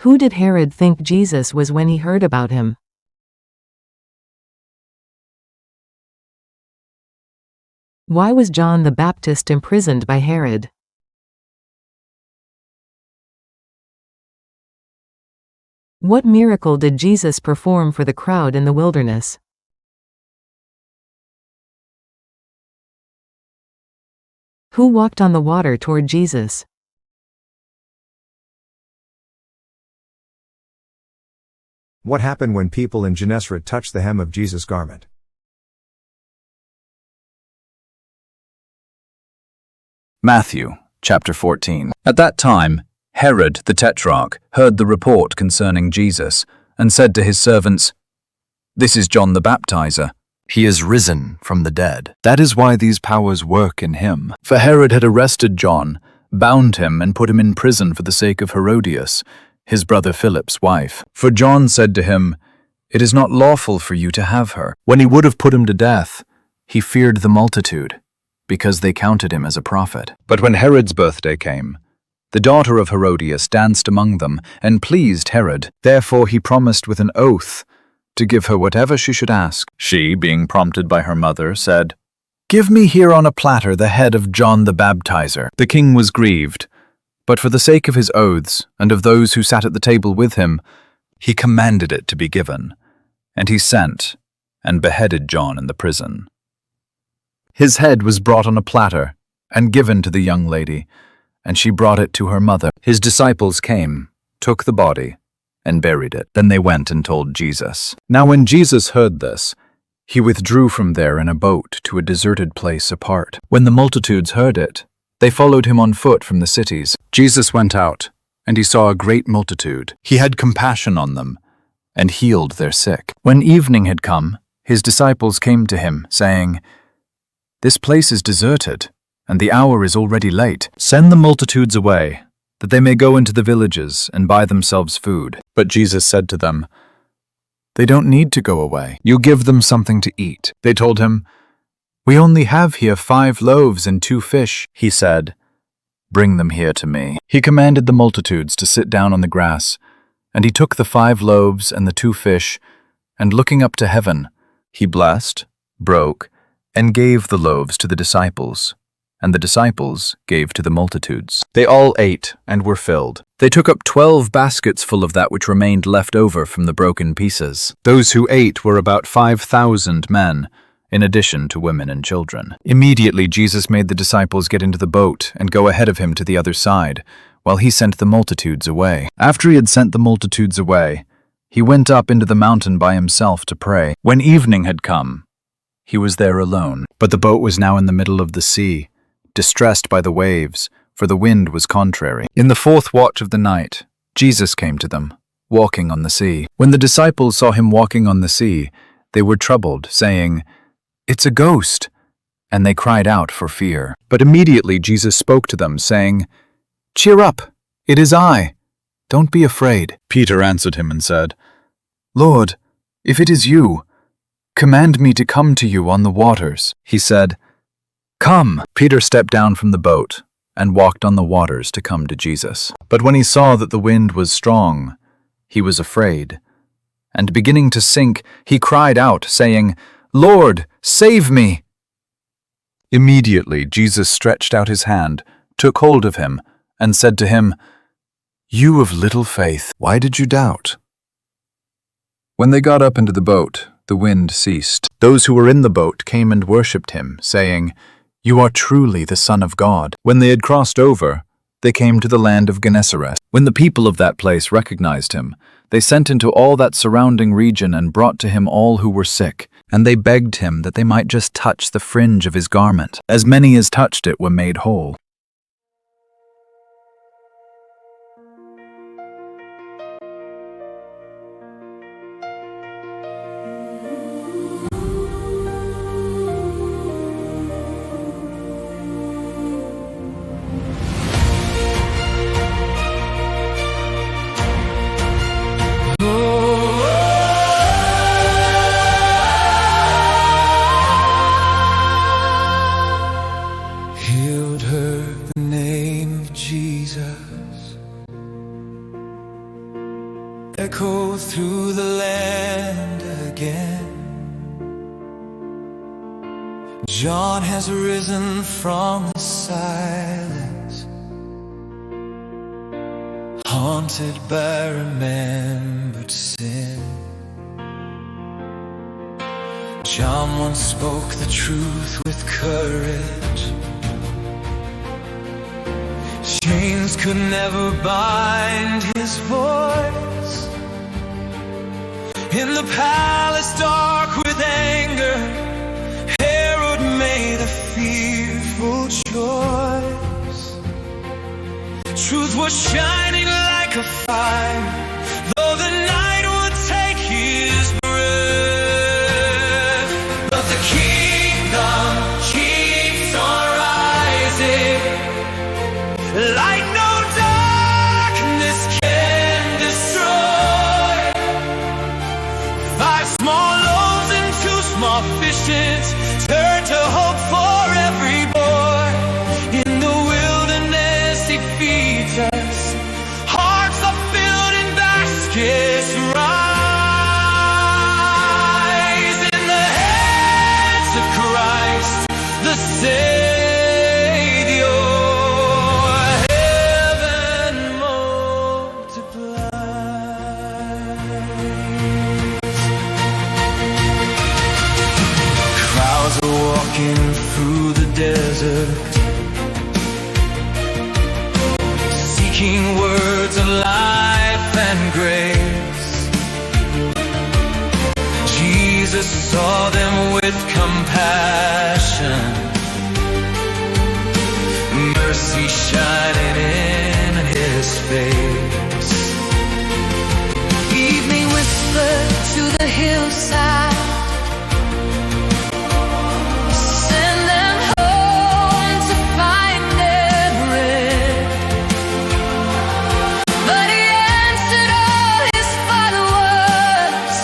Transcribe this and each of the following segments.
Who did Herod think Jesus was when he heard about him? Why was John the Baptist imprisoned by Herod? What miracle did Jesus perform for the crowd in the wilderness? Who walked on the water toward Jesus? What happened when people in Gennesaret touched the hem of Jesus' garment? Matthew, chapter 14. At that time, Herod the Tetrarch heard the report concerning Jesus, and said to his servants, "This is John the Baptizer. He is risen from the dead. That is why these powers work in him." For Herod had arrested John, bound him, and put him in prison for the sake of Herodias, his brother Philip's wife. For John said to him, "It is not lawful for you to have her." When he would have put him to death, he feared the multitude, because they counted him as a prophet. But when Herod's birthday came, the daughter of Herodias danced among them, and pleased Herod. Therefore he promised with an oath to give her whatever she should ask. She, being prompted by her mother, said, "Give me here on a platter the head of John the Baptizer." The king was grieved, but for the sake of his oaths, and of those who sat at the table with him, he commanded it to be given. And he sent and beheaded John in the prison. His head was brought on a platter, and given to the young lady, and she brought it to her mother. His disciples came, took the body, and buried it. Then they went and told Jesus. Now when Jesus heard this, he withdrew from there in a boat to a deserted place apart. When the multitudes heard it, they followed him on foot from the cities. Jesus went out, and he saw a great multitude. He had compassion on them, and healed their sick. When evening had come, his disciples came to him, saying, "This place is deserted, and the hour is already late. Send the multitudes away, that they may go into the villages and buy themselves food." But Jesus said to them, "They don't need to go away. You give them something to eat." They told him, "We only have here 5 loaves and 2 fish." He said, "Bring them here to me." He commanded the multitudes to sit down on the grass, and he took the 5 loaves and the 2 fish, and looking up to heaven, he blessed, broke, and gave the loaves to the disciples, and the disciples gave to the multitudes. They all ate and were filled. They took up 12 baskets full of that which remained left over from the broken pieces. Those who ate were about 5,000 men, in addition to women and children. Immediately Jesus made the disciples get into the boat and go ahead of him to the other side, while he sent the multitudes away. After he had sent the multitudes away, he went up into the mountain by himself to pray. When evening had come, he was there alone. But the boat was now in the middle of the sea, distressed by the waves, for the wind was contrary. In the 4th watch of the night, Jesus came to them, walking on the sea. When the disciples saw him walking on the sea, they were troubled, saying, "It's a ghost," and they cried out for fear. But immediately Jesus spoke to them, saying, "Cheer up, it is I. Don't be afraid." Peter answered him and said, "Lord, if it is you, command me to come to you on the waters." He said, "Come." Peter stepped down from the boat and walked on the waters to come to Jesus. But when he saw that the wind was strong, he was afraid, and beginning to sink, he cried out, saying, "Lord, save me!" Immediately Jesus stretched out his hand, took hold of him, and said to him, "You of little faith, why did you doubt?" When they got up into the boat, the wind ceased. Those who were in the boat came and worshipped him, saying, "You are truly the Son of God." When they had crossed over, they came to the land of Gennesaret. When the people of that place recognized him, they sent into all that surrounding region and brought to him all who were sick, and they begged him that they might just touch the fringe of his garment. As many as touched it were made whole. Healed her echo through the land again. John has risen from the silence, haunted by remembered sin. John once spoke the truth with courage. Chains could never bind his voice. In the palace dark with anger, Herod made a fearful choice. Truth was shining like a fire, though the night would take his breath. But the kingdom keeps on rising, like no darkness can destroy. 5 small loaves and 2 small fishes turn to hope for every boy. In the wilderness he feeds us, hearts are filled in baskets rise. In the hands of Christ the Savior, heaven multiplies. Crowds are walking through the desert, seeking words of life and grace. Jesus saw them with compassion, mercy shining in his face. Evening whispered to the hillside, send them home to find their bread. But he answered all his followers,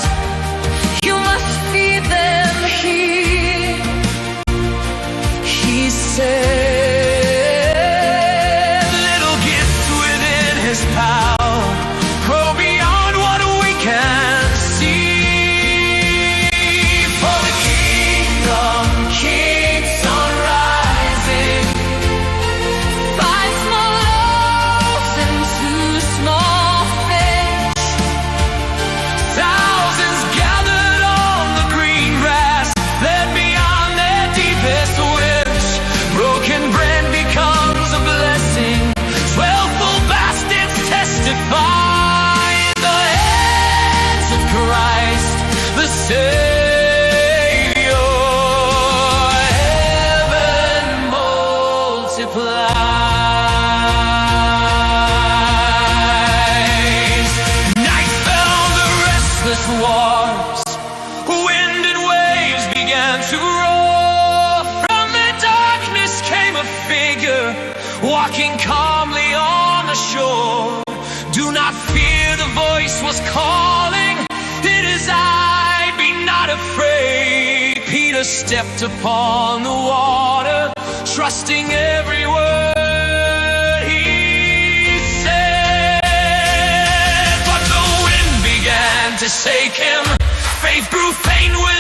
you must feed them here. He said, Little gifts within his power grow beyond what we can see. For the kingdom keeps on rising. 5 small loaves and 2 small fish. Thousands gathered on the green grass, led beyond their deepest wish. Broken bread becomes a blessing. 12 full baskets testify. In the hands of Christ the Savior, heaven multiplies. Night fell on the restless waters, wind and waves began to roar. From the darkness came a figure, walking calmly on the shore. Do not fear, the voice was calling, it is I, be not afraid. Peter stepped upon the water, trusting every word he said. But the wind began to shake him, faith grew faint with